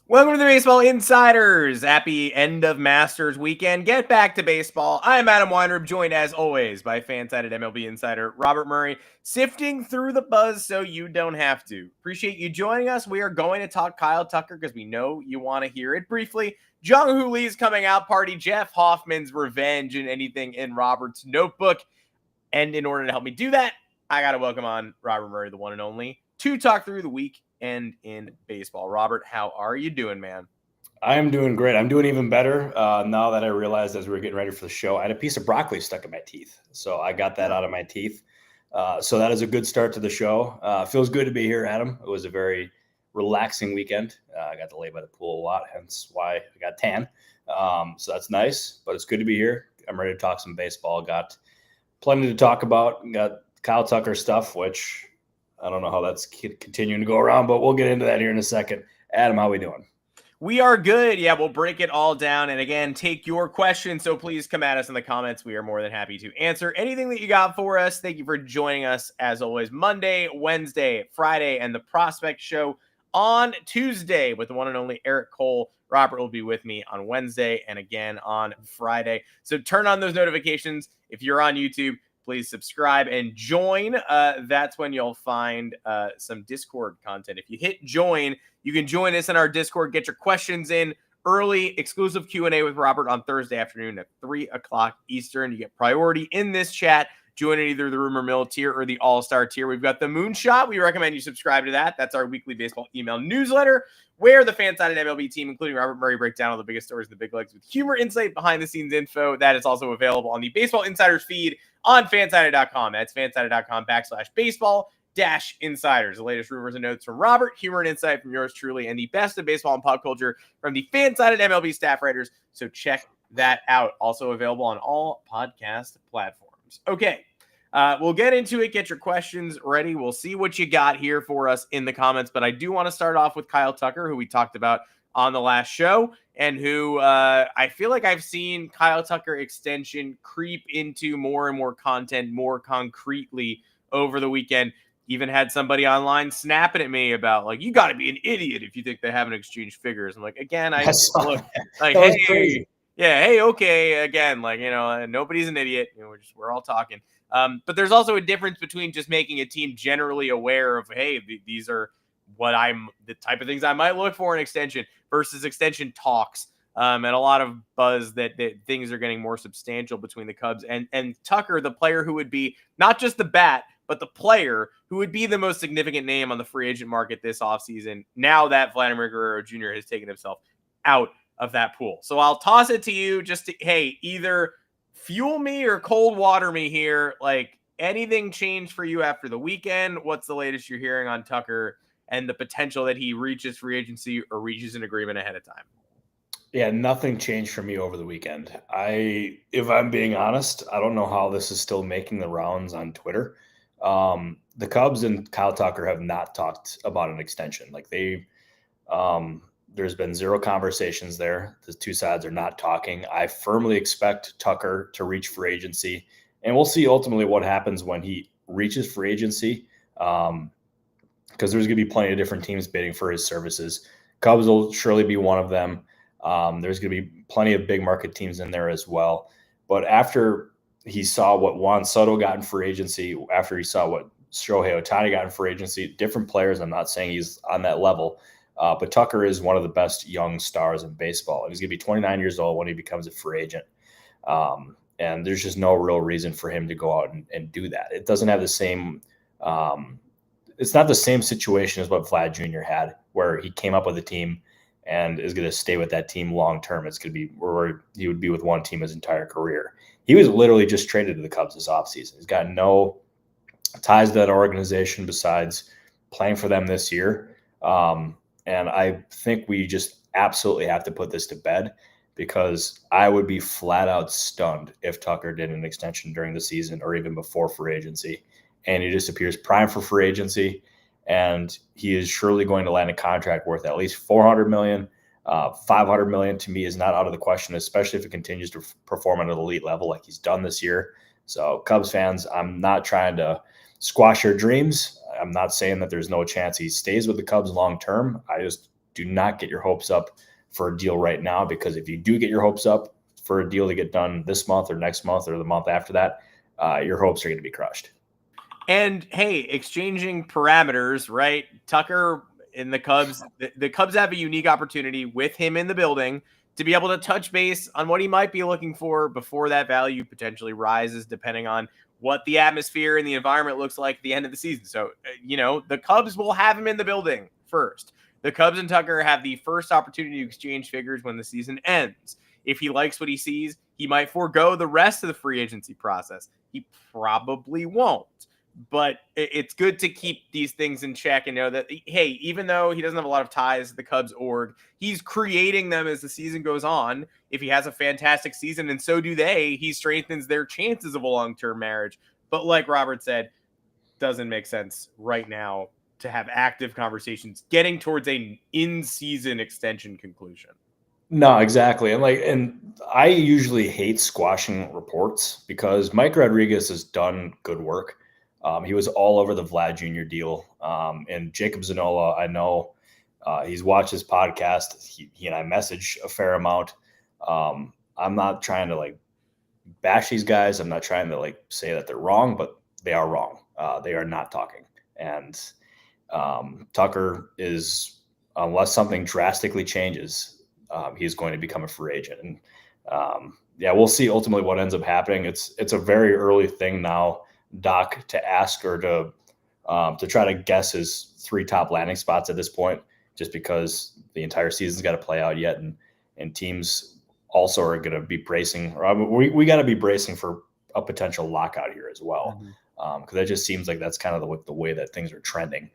Welcome to the Baseball Insiders. Happy end of Masters weekend. Get back to baseball. I'm Adam Weinrib, joined as always by fan-sided MLB insider Robert Murray, sifting through the buzz so you don't have to. Appreciate you joining us. We are going to talk Kyle Tucker because we know you want to hear it. Briefly, Jung Hoo Lee's coming out party, Jeff Hoffman's revenge, and anything in Robert's notebook. And in order to help me do that, I got to welcome on Robert Murray, the one and only, to talk through the week and in baseball. Robert, how are you doing, man? I am doing great. I'm doing even better now that I realized as we were getting ready for the show, I had a piece of broccoli stuck in my teeth. So I got that out of my teeth. So that is a good start to the show. Feels good to be here, Adam. It was a very relaxing weekend. I got to lay by the pool a lot, hence why I got tan. So that's nice, but it's good to be here. I'm ready to talk some baseball. Got plenty to talk about. Got Kyle Tucker stuff, which I don't know how that's continuing to go around, but we'll get into that here in a second. Adam, how we doing? We are good. Yeah, we'll break it all down. And again, take your questions. So please come at us in the comments. We are more than happy to answer anything that you got for us. Thank you for joining us, as always, Monday, Wednesday, Friday, and the Prospect Show on Tuesday with the one and only Eric Cole. Robert will be with me on Wednesday and again on Friday. So turn on those notifications. If you're on YouTube, please subscribe and join. That's when you'll find some Discord content. If you hit join, you can join us in our Discord. Get your questions in early. Exclusive Q&A with Robert on Thursday afternoon at 3 o'clock Eastern. You get priority in this chat. Join in either the Rumor Mill tier or the All-Star tier. We've got the Moonshot. We recommend you subscribe to that. That's our weekly baseball email newsletter, where the fan-sided MLB team, including Robert Murray, break down all the biggest stories in the big leagues with humor, insight, behind-the-scenes info. That is also available on the Baseball Insiders feed on fansided.com. That's fansided.com/baseball-insiders. The latest rumors and notes from Robert, humor and insight from yours truly, and the best of baseball and pop culture from the fan-sided MLB staff writers. So check that out. Also available on all podcast platforms. Okay. We'll get into it. Get your questions ready. We'll see what you got here for us in the comments. But I do want to start off with Kyle Tucker, who we talked about on the last show, and who I feel like I've seen Kyle Tucker extension creep into more and more content more concretely over the weekend. Even had somebody online snapping at me about, like, you got to be an idiot if you think they haven't exchanged figures. I'm like, again, I look like, hey, crazy. Yeah, hey, okay, again, like, nobody's an idiot. We're all talking. But there's also a difference between just making a team generally aware of, hey, these are the type of things I might look for in extension versus extension talks. And a lot of buzz that things are getting more substantial between the Cubs and Tucker, the player who would be not just the bat, but the player who would be the most significant name on the free agent market this offseason, now that Vladimir Guerrero Jr. has taken himself out of that pool. So I'll toss it to you just to, hey, either fuel me or cold water me here. Like, anything changed for you after the weekend? What's the latest you're hearing on Tucker and the potential that he reaches free agency or reaches an agreement ahead of time? Yeah, nothing changed for me over the weekend. If I'm being honest, I don't know how this is still making the rounds on Twitter. The Cubs and Kyle Tucker have not talked about an extension. Like, there's been zero conversations there. The two sides are not talking. I firmly expect Tucker to reach free agency, and we'll see ultimately what happens when he reaches free agency, because there's going to be plenty of different teams bidding for his services. Cubs will surely be one of them. There's going to be plenty of big market teams in there as well. But after he saw what Juan Soto got in free agency, after he saw what Shohei Ohtani got in free agency, different players, I'm not saying he's on that level, but Tucker is one of the best young stars in baseball. He's going to be 29 years old when he becomes a free agent. And there's just no real reason for him to go out and do that. It doesn't have the same it's not the same situation as what Vlad Jr. had, where he came up with a team and is going to stay with that team long term. It's going to be where he would be with one team his entire career. He was literally just traded to the Cubs this offseason. He's got no ties to that organization besides playing for them this year. And I think we just absolutely have to put this to bed, because I would be flat out stunned if Tucker did an extension during the season or even before free agency. And he just appears prime for free agency. And he is surely going to land a contract worth at least $400 million. $500 million to me is not out of the question, especially if he continues to perform at an elite level like he's done this year. So Cubs fans, I'm not trying to squash your dreams. I'm not saying that there's no chance he stays with the Cubs long term. I just do not get your hopes up for a deal right now, because if you do get your hopes up for a deal to get done this month or next month or the month after that, your hopes are going to be crushed. And hey, exchanging parameters, right? Tucker and the Cubs, the Cubs have a unique opportunity with him in the building to be able to touch base on what he might be looking for before that value potentially rises, depending on what the atmosphere and the environment looks like at the end of the season. So, the Cubs will have him in the building first. The Cubs and Tucker have the first opportunity to exchange figures when the season ends. If he likes what he sees, he might forego the rest of the free agency process. He probably won't. But it's good to keep these things in check and know that, hey, even though he doesn't have a lot of ties to the Cubs org, he's creating them as the season goes on. If he has a fantastic season, and so do they, he strengthens their chances of a long-term marriage. But like Robert said, doesn't make sense right now to have active conversations getting towards an in-season extension conclusion. No, exactly. And I usually hate squashing reports because Mike Rodriguez has done good work. He was all over the Vlad Jr. deal. And Jacob Zanola, I know he's watched his podcast. He and I message a fair amount. I'm not trying to bash these guys. I'm not trying to say that they're wrong, but they are wrong. They are not talking. And Tucker is, unless something drastically changes, he's going to become a free agent. And we'll see ultimately what ends up happening. It's a very early thing now, Doc, to ask or to try to guess his 3 top landing spots at this point, just because the entire season's got to play out yet, and teams also are going to be bracing. We got to be bracing for a potential lockout here as well, because it just seems like that's kind of the way that things are trending.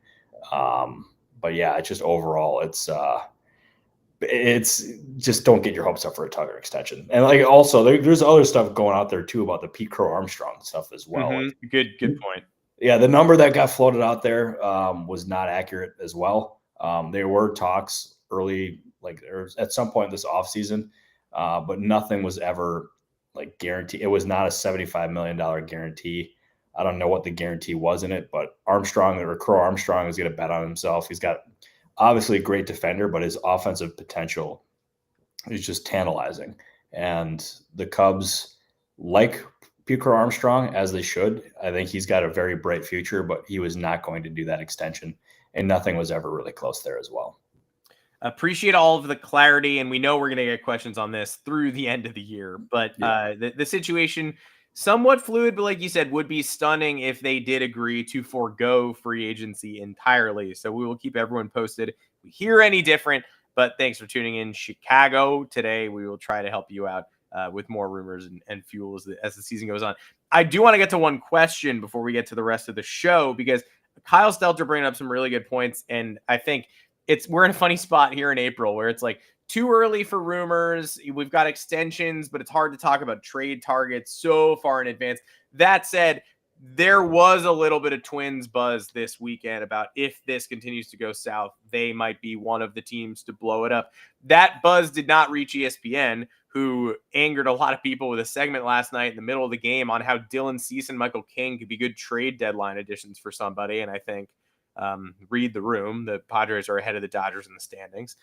But yeah, it's just overall, it's just don't get your hopes up for a Tucker extension. And also there's other stuff going out there too about the Pete Crow Armstrong stuff as well. Mm-hmm. Good point. Yeah, the number that got floated out there was not accurate as well. There were talks early, at some point this offseason, but nothing was ever guaranteed. It was not a $75 million guarantee. I don't know what the guarantee was in it, but Crow Armstrong is going to bet on himself. He's got obviously a great defender, but his offensive potential is just tantalizing. And the Cubs like Pete Crow Armstrong, as they should. I think he's got a very bright future, but he was not going to do that extension, and nothing was ever really close there as well. Appreciate all of the clarity, and we know we're going to get questions on this through the end of the year. But the situation, somewhat fluid, but like you said, would be stunning if they did agree to forego free agency entirely. So we will keep everyone posted if we hear any different. But thanks for tuning in, Chicago. Today we will try to help you out with more rumors and fuel as the season goes on. I do want to get to one question before we get to the rest of the show, because Kyle Stelter bringing up some really good points, and I think we're in a funny spot here in April where it's too early for rumors. We've got extensions, but it's hard to talk about trade targets so far in advance. That said, there was a little bit of Twins buzz this weekend about if this continues to go south, they might be one of the teams to blow it up. That buzz did not reach ESPN, who angered a lot of people with a segment last night in the middle of the game on how Dylan Cease and Michael King could be good trade deadline additions for somebody. And I think read the room. The Padres are ahead of the Dodgers in the standings.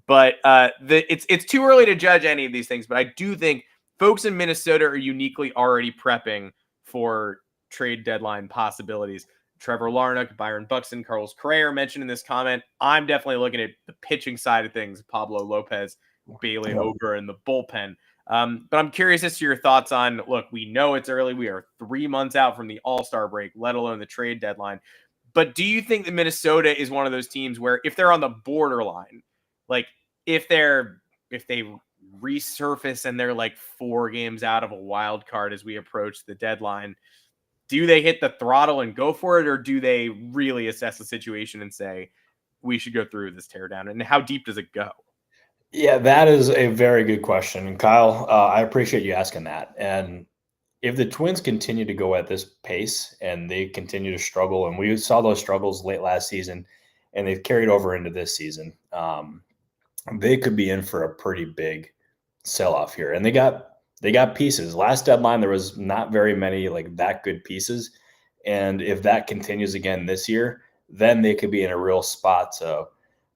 But it's too early to judge any of these things. But I do think folks in Minnesota are uniquely already prepping for trade deadline possibilities. Trevor Larnach, Byron Buxton, Carlos Correa mentioned in this comment. I'm definitely looking at the pitching side of things. Pablo Lopez, Bailey Ober, and the bullpen. But I'm curious as to your thoughts on, look, we know it's early. We are 3 months out from the All-Star break, let alone the trade deadline. But do you think that Minnesota is one of those teams where if they're on the borderline, if they resurface and they're 4 games out of a wild card as we approach the deadline, do they hit the throttle and go for it, or do they really assess the situation and say, we should go through this teardown? And how deep does it go? Yeah, that is a very good question. And Kyle, I appreciate you asking that. And if the Twins continue to go at this pace and they continue to struggle, and we saw those struggles late last season and they've carried over into this season, they could be in for a pretty big sell-off here. And they got pieces. Last deadline, there was not very many that good pieces. And if that continues again this year, then they could be in a real spot to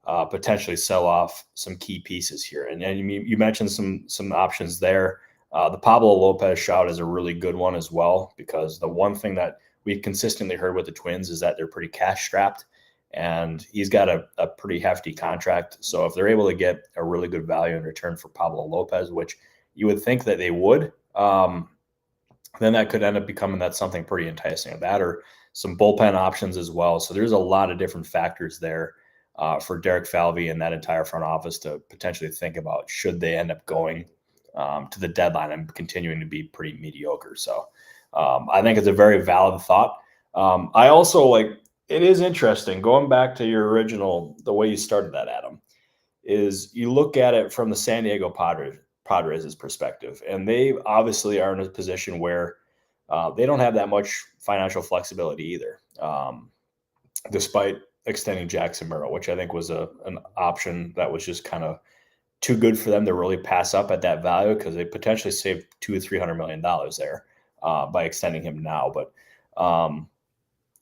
potentially sell off some key pieces here. And you mentioned some options there. The Pablo Lopez shout is a really good one as well, because the one thing that we've consistently heard with the Twins is that they're pretty cash strapped, and he's got a pretty hefty contract. So if they're able to get a really good value in return for Pablo Lopez, which you would think that they would, then that could end up becoming that something pretty enticing. That or some bullpen options as well. So there's a lot of different factors there for Derek Falvey and that entire front office to potentially think about, should they end up going to the deadline and continuing to be pretty mediocre. So I think it's a very valid thought. I also it is interesting, going back to your original, the way you started that, Adam, is you look at it from the San Diego Padres' perspective, and they obviously are in a position where they don't have that much financial flexibility either, despite extending Jackson Merrill, which I think was an option that was just kind of too good for them to really pass up at that value, because they potentially saved $200-300 million there by extending him now. But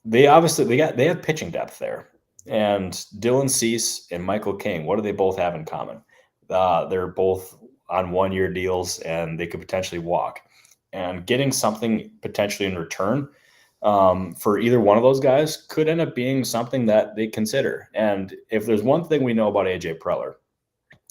they have pitching depth there, and Dylan Cease and Michael King, what do they both have in common? They're both on 1-year deals, and they could potentially walk. And getting something potentially in return for either one of those guys could end up being something that they consider. And if there's one thing we know about AJ Preller,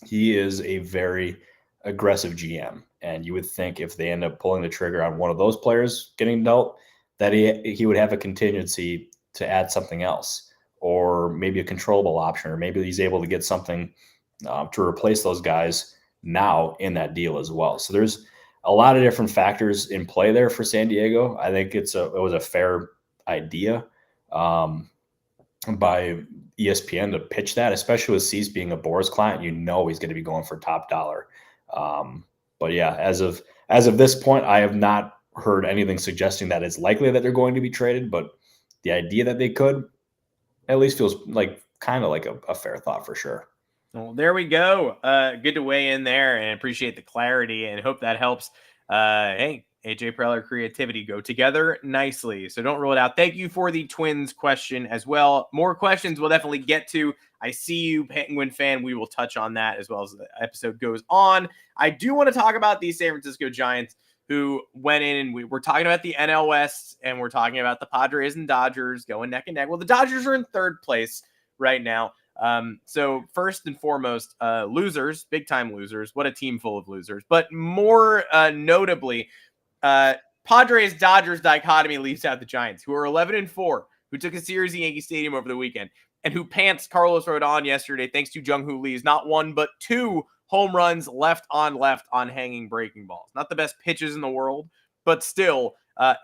he is a very aggressive GM. And you would think if they end up pulling the trigger on one of those players getting dealt, that he would have a contingency to add something else, or maybe a controllable option, or maybe he's able to get something to replace those guys now in that deal as well. So there's a lot of different factors in play there for San Diego. I think it was a fair idea by ESPN to pitch that, especially with Cease being a Boras client. He's going to be going for top dollar. But yeah, as of this point, I have not heard anything suggesting that it's likely that they're going to be traded, but the idea that they could at least feels kind of like a fair thought for sure. Well, there we go. Good to weigh in there, and appreciate the clarity, and hope that helps. Hey, AJ Preller, creativity go together nicely, so don't rule it out. Thank you for the Twins question as well. More questions we'll definitely get to. I see you, Penguin fan. We will touch on that as well as the episode goes on. I do want to talk about the San Francisco Giants, who went in, and we're talking about the NL West, and we're talking about the Padres and Dodgers going neck and neck. Well, the Dodgers are in third place right now. So first and foremost, losers, big time losers. What a team full of losers. But more notably, Padres Dodgers dichotomy leaves out the Giants, who are 11-4, who took a series in Yankee Stadium over the weekend, and who pantsed Carlos Rodón yesterday thanks to Jung Hoo Lee's not one but 2 home runs left on hanging breaking balls. Not the best pitches in the world, but still,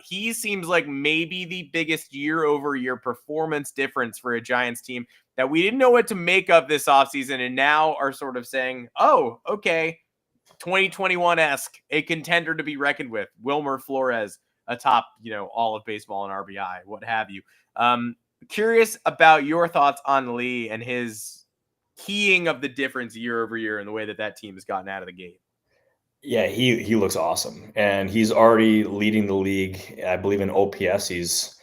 he seems like maybe the biggest year-over-year performance difference for a Giants team that we didn't know what to make of this offseason, and now are sort of saying, oh, okay, 2021-esque, a contender to be reckoned with. Wilmer Flores atop, all of baseball and RBI, what have you. Curious about your thoughts on Lee and his keying of the difference year over year in the way that team has gotten out of the gate. Yeah, he looks awesome, and he's already leading the league. I believe in OPS, he's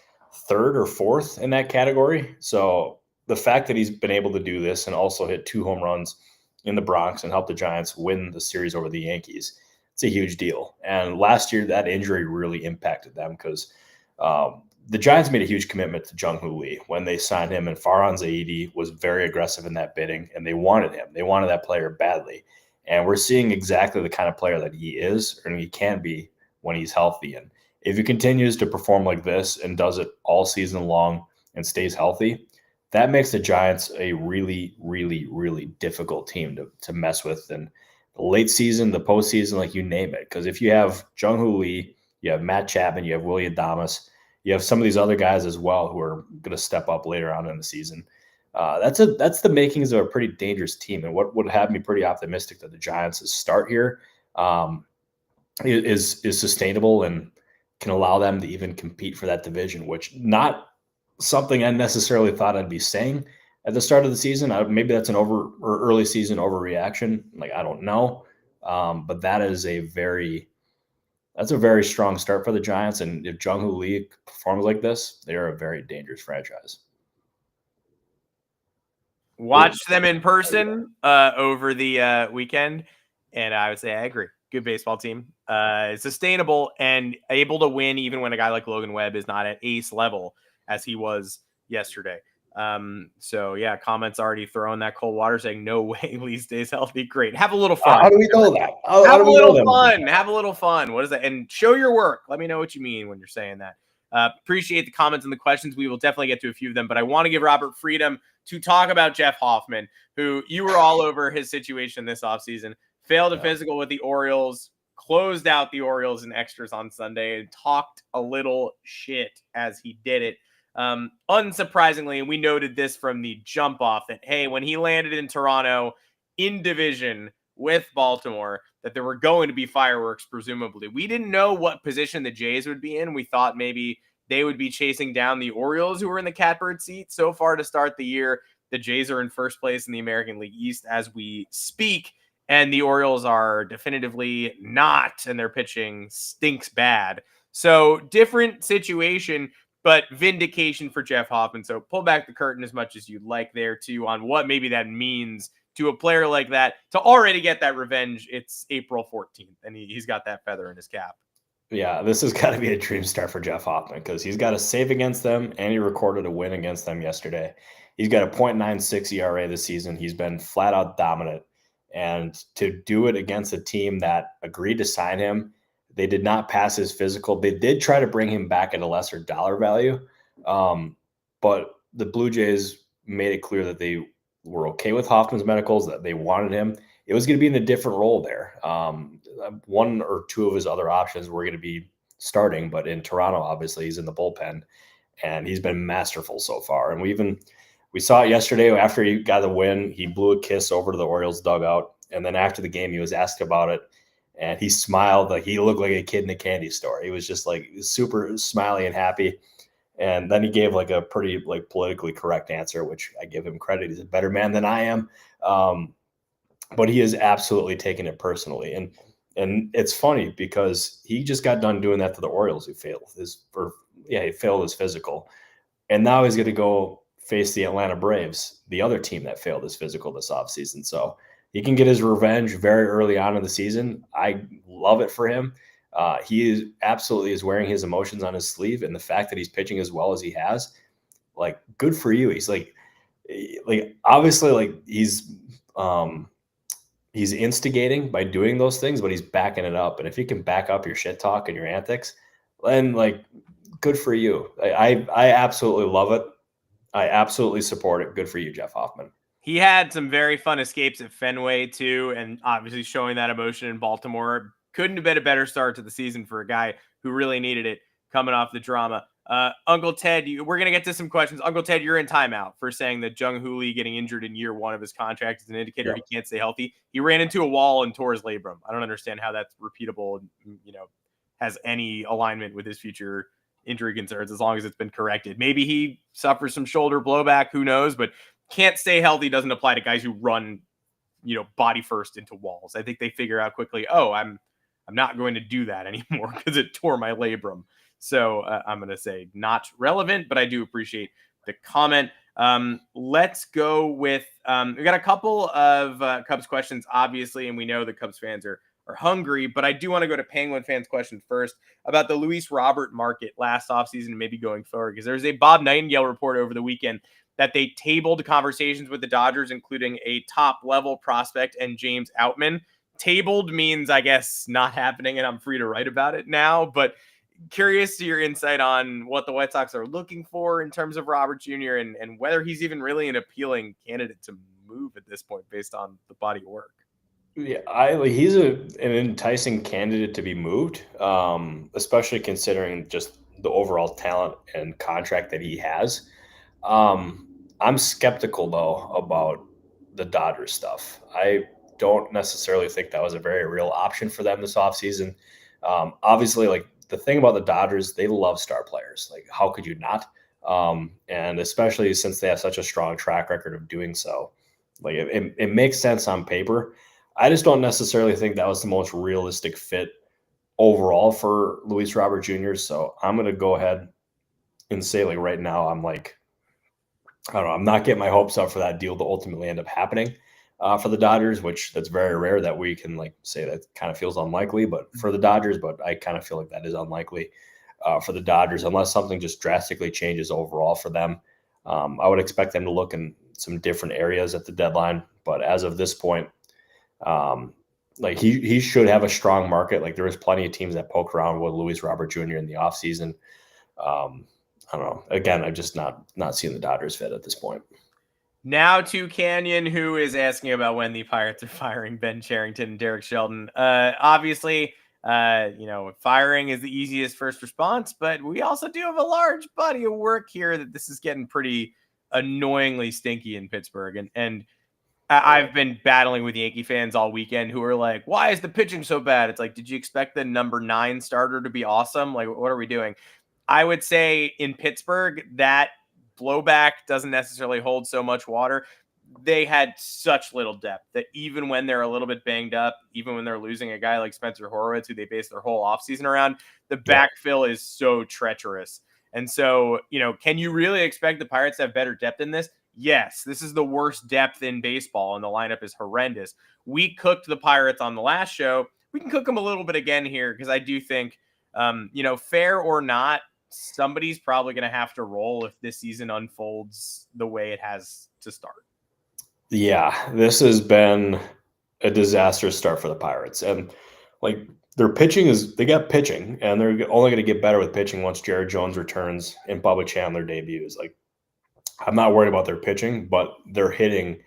3rd or 4th in that category. So the fact that he's been able to do this and also hit 2 home runs in the Bronx and help the Giants win the series over the Yankees, it's a huge deal. And last year, that injury really impacted them, because the Giants made a huge commitment to Jung Hoo Lee when they signed him, and Farhan Zaidi was very aggressive in that bidding, and they wanted him. They wanted that player badly. And we're seeing exactly the kind of player that he is, and he can be when he's healthy. And if he continues to perform like this and does it all season long and stays healthy, that makes the Giants a really, really, really difficult team to mess with in the late season, the postseason, you name it. Because if you have Jung Hoo Lee, you have Matt Chapman, you have Willie Adames, you have some of these other guys as well who are going to step up later on in the season. That's the makings of a pretty dangerous team. And what would have me pretty optimistic that the Giants' start here is sustainable and can allow them to even compete for that division, which not something I necessarily thought I'd be saying at the start of the season. Maybe that's an early season overreaction. I don't know. But that's a very strong start for the Giants. And if Jung Hoo Lee performs like this, they are a very dangerous franchise. Watched them in person over the weekend, and I would say I agree. Good baseball team, sustainable and able to win even when a guy like Logan Webb is not at ace level as he was yesterday. So yeah, comments already throwing that cold water saying no way Lee stays healthy. Great. Have a little fun. How do we know that? Have a little fun. Have a little fun. What is that? And show your work. Let me know what you mean when you're saying that. Appreciate the comments and the questions. We will definitely get to a few of them, but I want to give Robert freedom to talk about Jeff Hoffman, who you were all over his situation this offseason. Failed a physical with the Orioles, closed out the Orioles in extras on Sunday, and talked a little shit as he did it. Unsurprisingly, and we noted this from the jump off, that, hey, when he landed in Toronto in division with Baltimore, that there were going to be fireworks, presumably. We didn't know what position the Jays would be in. We thought maybe they would be chasing down the Orioles, who were in the catbird seat. So far to start the year, the Jays are in first place in the American League East as we speak, and the Orioles are definitively not, and their pitching stinks bad. So different situation, but vindication for Jeff Hoffman. So pull back the curtain as much as you'd like there, too, on what maybe that means to a player like that to already get that revenge. It's April 14th, and he's got that feather in his cap. Yeah, this has got to be a dream start for Jeff Hoffman because he's got a save against them, and he recorded a win against them yesterday. He's got a .96 ERA this season. He's been flat out dominant. And to do it against a team that agreed to sign him, they did not pass his physical. They did try to bring him back at a lesser dollar value, but the Blue Jays made it clear that they were okay with Hoffman's medicals, that they wanted him. It was going to be in a different role there. One or two of his other options were going to be starting, but in Toronto, obviously, he's in the bullpen, and he's been masterful so far. And we saw it yesterday after he got the win. He blew a kiss over to the Orioles dugout, and then after the game, he was asked about it, and he smiled like he looked like a kid in a candy store. He was just like super smiley and happy. And then he gave like a pretty like politically correct answer, which I give him credit. He's a better man than I am. But he is absolutely taking it personally. And it's funny because he just got done doing that to the Orioles, who failed he failed his physical. And now he's going to go face the Atlanta Braves, the other team that failed his physical this offseason. So he can get his revenge very early on in the season. I love it for him. He is wearing his emotions on his sleeve, and the fact that he's pitching as well as he has, like, good for you. He's like obviously like he's instigating by doing those things, but he's backing it up. And if you can back up your shit talk and your antics, then like, good for you. I absolutely love it. I absolutely support it. Good for you, Jeff Hoffman. He had some very fun escapes at Fenway too, and obviously showing that emotion in Baltimore. Couldn't have been a better start to the season for a guy who really needed it coming off the drama. Uncle Ted, we're going to get to some questions. Uncle Ted, you're in timeout for saying that Jung Hoo Lee getting injured in year one of his contract is an indicator he can't stay healthy. He ran into a wall and tore his labrum. I don't understand how that's repeatable and, has any alignment with his future injury concerns as long as it's been corrected. Maybe he suffers some shoulder blowback, who knows, but can't stay healthy doesn't apply to guys who run, body first into walls. I think they figure out quickly, I'm not going to do that anymore because it tore my labrum. So I'm going to say not relevant, but I do appreciate the comment. Let's go with, we got a couple of Cubs questions, obviously, and we know the Cubs fans are hungry, but I do want to go to Penguin fans question first about the Luis Robert market last offseason and maybe going forward, because there's a Bob Nightingale report over the weekend that they tabled conversations with the Dodgers, including a top-level prospect and James Outman. Tabled means, I guess, not happening, and I'm free to write about it now, but curious to your insight on what the White Sox are looking for in terms of Robert Jr. and whether he's even really an appealing candidate to move at this point based on the body of work. Yeah, he's an enticing candidate to be moved, especially considering just the overall talent and contract that he has. I'm skeptical, though, about the Dodgers stuff. I don't necessarily think that was a very real option for them this offseason. Obviously, like, the thing about the Dodgers, they love star players. Like, how could you not? And especially since they have such a strong track record of doing so. Like, it makes sense on paper. I just don't necessarily think that was the most realistic fit overall for Luis Robert Jr. So I'm going to go ahead and say, like, right now, I'm like I don't know. I'm not getting my hopes up for that deal to ultimately end up happening for the Dodgers, which that's very rare that we can like say that kind of feels unlikely, but for the Dodgers, but I kind of feel like that is unlikely for the Dodgers unless something just drastically changes overall for them. I would expect them to look in some different areas at the deadline, but as of this point, like he should have a strong market. Like there is plenty of teams that poke around with Luis Robert Jr. in the offseason. I don't know. Again, I'm just not seeing the Dodgers fit at this point. Now to Canyon, who is asking about when the Pirates are firing Ben Cherington and Derek Shelton. Obviously, firing is the easiest first response, but we also do have a large body of work here that this is getting pretty annoyingly stinky in Pittsburgh. And I've been battling with Yankee fans all weekend who are like, why is the pitching so bad? It's like, did you expect the number 9 starter to be awesome? Like, what are we doing? I would say in Pittsburgh, that blowback doesn't necessarily hold so much water. They had such little depth that even when they're a little bit banged up, even when they're losing a guy like Spencer Horwitz, who they base their whole offseason around, the backfill is so treacherous. And so, can you really expect the Pirates to have better depth in this? Yes, this is the worst depth in baseball, and the lineup is horrendous. We cooked the Pirates on the last show. We can cook them a little bit again here because I do think, fair or not, somebody's probably going to have to roll if this season unfolds the way it has to start. Yeah, this has been a disastrous start for the Pirates. And like their pitching they got pitching, and they're only going to get better with pitching once Jared Jones returns and Bubba Chandler debuts. Like, I'm not worried about their pitching, but their hitting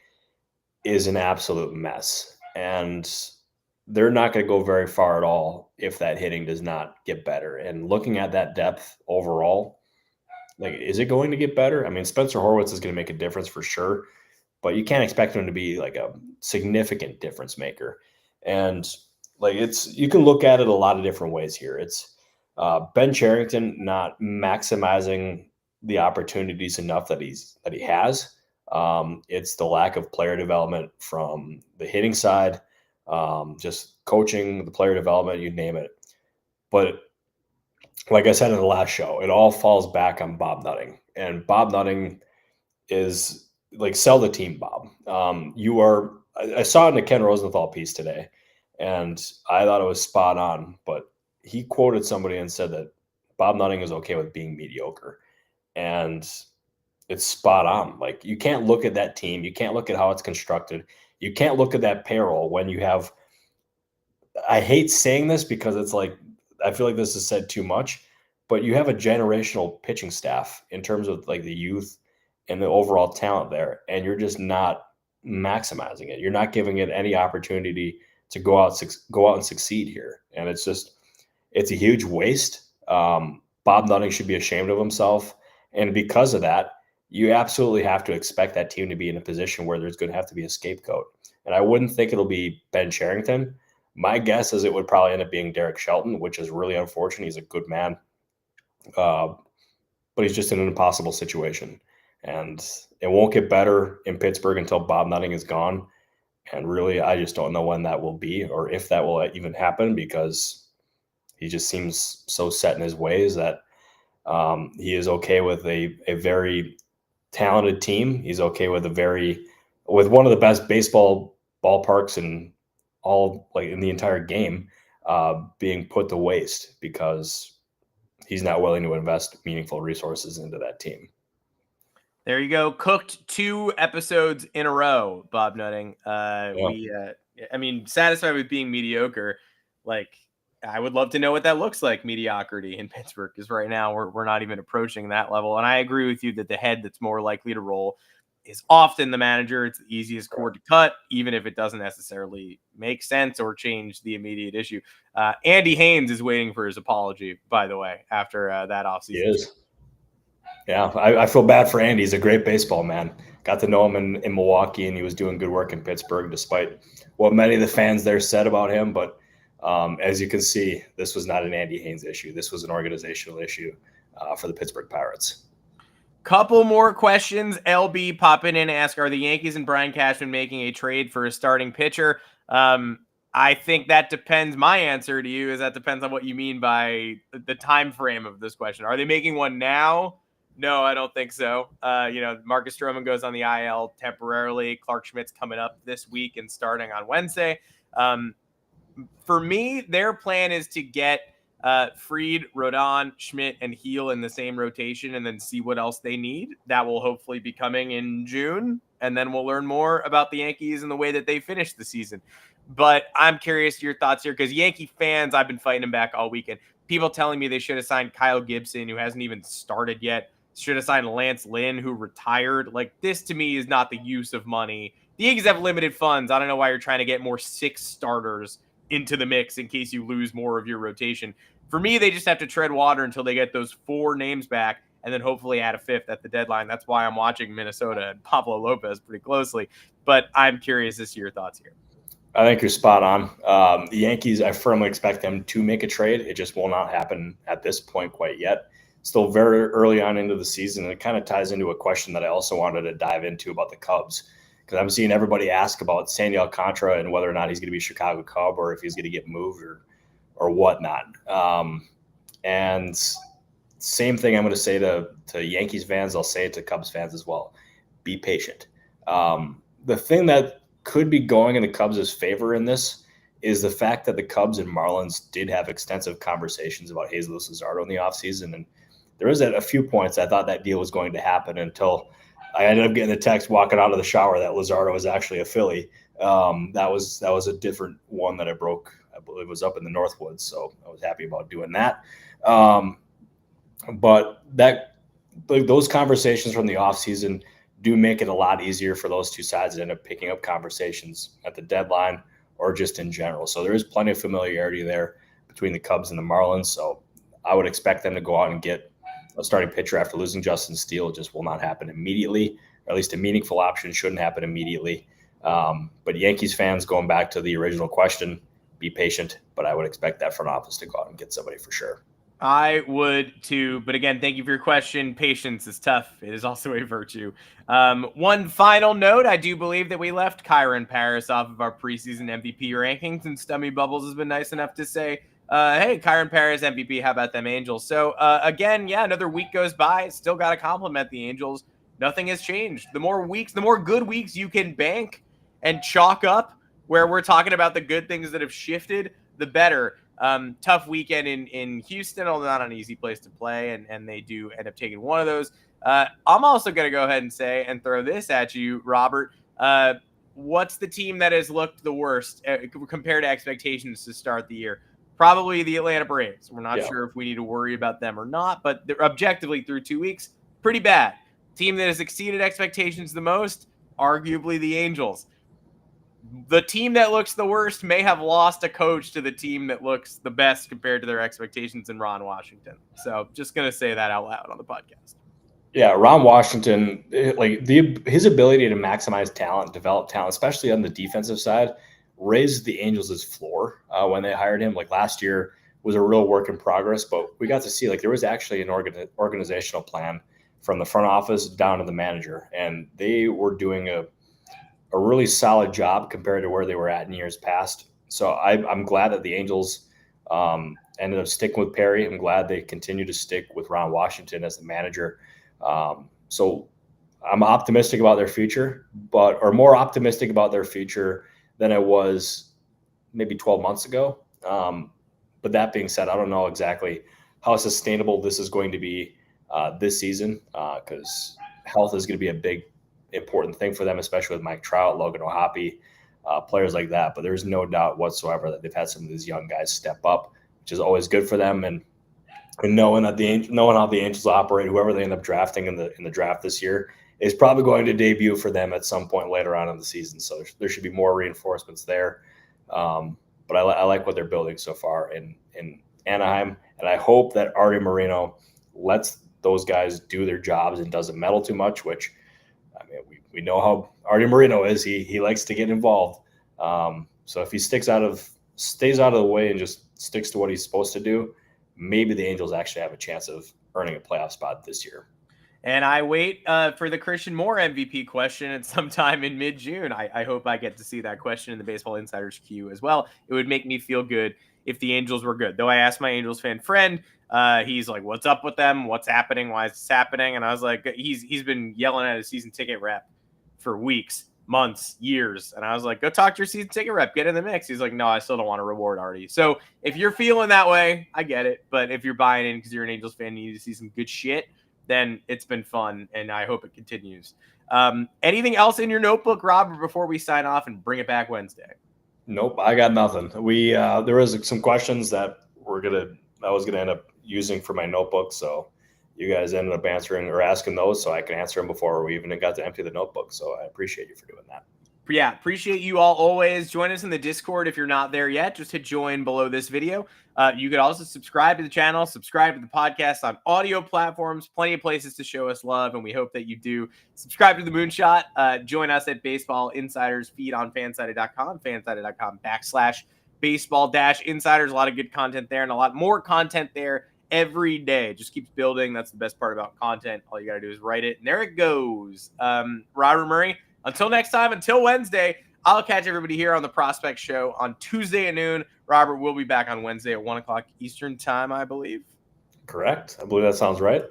is an absolute mess. And they're not going to go very far at all if that hitting does not get better. And looking at that depth overall, like, is it going to get better? I mean, Spencer Horwitz is going to make a difference for sure, but you can't expect him to be like a significant difference maker. And like you can look at it a lot of different ways here. It's Ben Cherington not maximizing the opportunities enough that he has. It's the lack of player development from the hitting side, just coaching, the player development, you name it. But like I said in the last show, it all falls back on Bob Nutting. And Bob Nutting is like, sell the team, Bob. I saw it in the Ken Rosenthal piece today, and I thought it was spot on, but he quoted somebody and said that Bob Nutting is okay with being mediocre. And it's spot on. Like, you can't look at that team. You can't look at how it's constructed. You can't look at that payroll when you have, I hate saying this because it's like, I feel like this is said too much, but you have a generational pitching staff in terms of like the youth and the overall talent there, and you're just not maximizing it. You're not giving it any opportunity to go out and succeed here. And it's a huge waste. Bob Nutting should be ashamed of himself. And because of that, you absolutely have to expect that team to be in a position where there's going to have to be a scapegoat. And I wouldn't think it'll be Ben Cherington. My guess is it would probably end up being Derek Shelton, which is really unfortunate. He's a good man. But he's just in an impossible situation. And it won't get better in Pittsburgh until Bob Nutting is gone. And really, I just don't know when that will be or if that will even happen, because he just seems so set in his ways that he is okay with a very talented team. He's okay with with one of the best baseball ballparks in the entire game being put to waste because he's not willing to invest meaningful resources into that team. There you go. Cooked 2 episodes in a row, Bob Nutting. Satisfied with being mediocre. Like, I would love to know what that looks like, mediocrity in Pittsburgh, because right now we're not even approaching that level. And I agree with you that the head that's more likely to roll is often the manager. It's the easiest cord to cut, even if it doesn't necessarily make sense or change the immediate issue. Andy Haynes is waiting for his apology, by the way, after that offseason. He is. Yeah, I feel bad for Andy. He's a great baseball man. Got to know him in Milwaukee, and he was doing good work in Pittsburgh, despite what many of the fans there said about him. But as you can see, this was not an Andy Haynes issue. This was an organizational issue for the Pittsburgh Pirates. Couple more questions. LB popping in to ask, are the Yankees and Brian Cashman making a trade for a starting pitcher? I think that depends. My answer to you is that depends on what you mean by the time frame of this question. Are they making one now? No, I don't think so. Marcus Stroman goes on the IL temporarily. Clark Schmidt's coming up this week and starting on Wednesday. For me, their plan is to get Fried, Rodón, Schmidt, and Heel in the same rotation and then see what else they need. That will hopefully be coming in June. And then we'll learn more about the Yankees and the way that they finish the season. But I'm curious your thoughts here because Yankee fans, I've been fighting them back all weekend. People telling me they should have signed Kyle Gibson, who hasn't even started yet. Should have signed Lance Lynn, who retired. Like, this to me is not the use of money. The Yankees have limited funds. I don't know why you're trying to get more 6 starters into the mix in case you lose more of your rotation. For me, they just have to tread water until they get those 4 names back and then hopefully add a 5th at the deadline. That's why I'm watching Minnesota and Pablo Lopez pretty closely. But I'm curious as to your thoughts here. I think you're spot on. The Yankees, I firmly expect them to make a trade. It just will not happen at this point quite yet. Still very early on into the season, and it kind of ties into a question that I also wanted to dive into about the Cubs, because I'm seeing everybody ask about Sandy Alcantara and whether or not he's going to be a Chicago Cub or if he's going to get moved or whatnot. And same thing I'm going to say to Yankees fans, I'll say it to Cubs fans as well. Be patient. The thing that could be going in the Cubs' favor in this is the fact that the Cubs and Marlins did have extensive conversations about Jesus Luzardo in the offseason. And there was at a few points I thought that deal was going to happen until I ended up getting a text walking out of the shower that Luzardo was actually a Philly. That was a different one that I broke. I believe it was up in the Northwoods, so I was happy about doing that. But those conversations from the offseason do make it a lot easier for those two sides to end up picking up conversations at the deadline or just in general. So there is plenty of familiarity there between the Cubs and the Marlins. So I would expect them to go out and get a starting pitcher after losing Justin Steele. It just will not happen immediately, or at least a meaningful option shouldn't happen immediately. But Yankees fans, going back to the original question, be patient, but I would expect that front office to go out and get somebody for sure. I would too, but again, thank you for your question. Patience is tough. It is also a virtue. One final note, I do believe that we left Kyren Paris off of our preseason MVP rankings, and Stummy Bubbles has been nice enough to say, hey, Kyren Paris MVP, how about them Angels? So again, yeah, another week goes by. Still got to compliment the Angels. Nothing has changed. The more weeks, the more good weeks you can bank and chalk up where we're talking about the good things that have shifted, the better. Tough weekend in Houston, although not an easy place to play, and they do end up taking one of those. I'm also going to go ahead and say and throw this at you, Robert. What's the team that has looked the worst compared to expectations to start the year? Probably the Atlanta Braves. We're not sure if we need to worry about them or not, but they're objectively through 2 weeks, pretty bad. Team that has exceeded expectations the most, arguably the Angels. The team that looks the worst may have lost a coach to the team that looks the best compared to their expectations in Ron Washington. So just going to say that out loud on the podcast. Yeah, Ron Washington, his ability to maximize talent, develop talent, especially on the defensive side, raised the Angels' floor when they hired him. Like last year was a real work in progress, but we got to see there was actually an organizational plan from the front office down to the manager, and they were doing a really solid job compared to where they were at in years past. So I'm glad that the Angels ended up sticking with Perry. I'm glad they continue to stick with Ron Washington as the manager. So I'm optimistic about their future, or more optimistic about their future than I was maybe 12 months ago. But that being said, I don't know exactly how sustainable this is going to be this season because health is going to be a big important thing for them, especially with Mike Trout, Logan O'Hoppe, players like that. But there's no doubt whatsoever that they've had some of these young guys step up, which is always good for them. And knowing how the Angels operate, whoever they end up drafting in the draft this year is probably going to debut for them at some point later on in the season. So there should be more reinforcements there. But I like what they're building so far in Anaheim, and I hope that Artie Moreno lets those guys do their jobs and doesn't meddle too much, which we know how Artie Moreno is. He likes to get involved. So if he stays out of the way and just sticks to what he's supposed to do, maybe the Angels actually have a chance of earning a playoff spot this year. And I wait for the Christian Moore MVP question at sometime in mid-June. I hope I get to see that question in the Baseball Insiders queue as well. It would make me feel good if the Angels were good. Though I asked my Angels fan friend, he's like, what's up with them? What's happening? Why is this happening? And I was like, he's been yelling at his season ticket rep for weeks, months, years. And I was like, go talk to your season ticket rep. Get in the mix. He's like, no, I still don't want a reward already. So if you're feeling that way, I get it. But if you're buying in because you're an Angels fan and you need to see some good shit, then it's been fun, and I hope it continues. Anything else in your notebook, Robert, before we sign off and bring it back Wednesday? Nope, I got nothing. We there was some questions that I was gonna end up using for my notebook, so you guys ended up answering or asking those, so I can answer them before we even got to empty the notebook. So I appreciate you for doing that. Yeah, appreciate you all always. Join us in the Discord if you're not there yet. Just hit join below this video. You could also subscribe to the channel, subscribe to the podcast on audio platforms. Plenty of places to show us love, and we hope that you do. Subscribe to the Moonshot. Join us at Baseball Insiders feed on fansided.com, fansided.com/baseball-insiders. A lot of good content there and a lot more content there every day. Just keeps building. That's the best part about content. All you got to do is write it, and there it goes. Robert Murray, until next time, until Wednesday, I'll catch everybody here on the Prospect Show on Tuesday at noon. Robert will be back on Wednesday at 1 o'clock Eastern time, I believe. Correct. I believe that sounds right.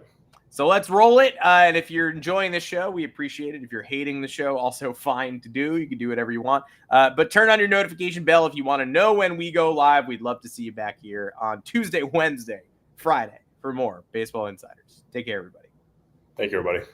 So let's roll it. And if you're enjoying the show, we appreciate it. If you're hating the show, also fine to do. You can do whatever you want. But turn on your notification bell if you want to know when we go live. We'd love to see you back here on Tuesday, Wednesday, Friday for more Baseball Insiders. Take care, everybody. Thank you, everybody.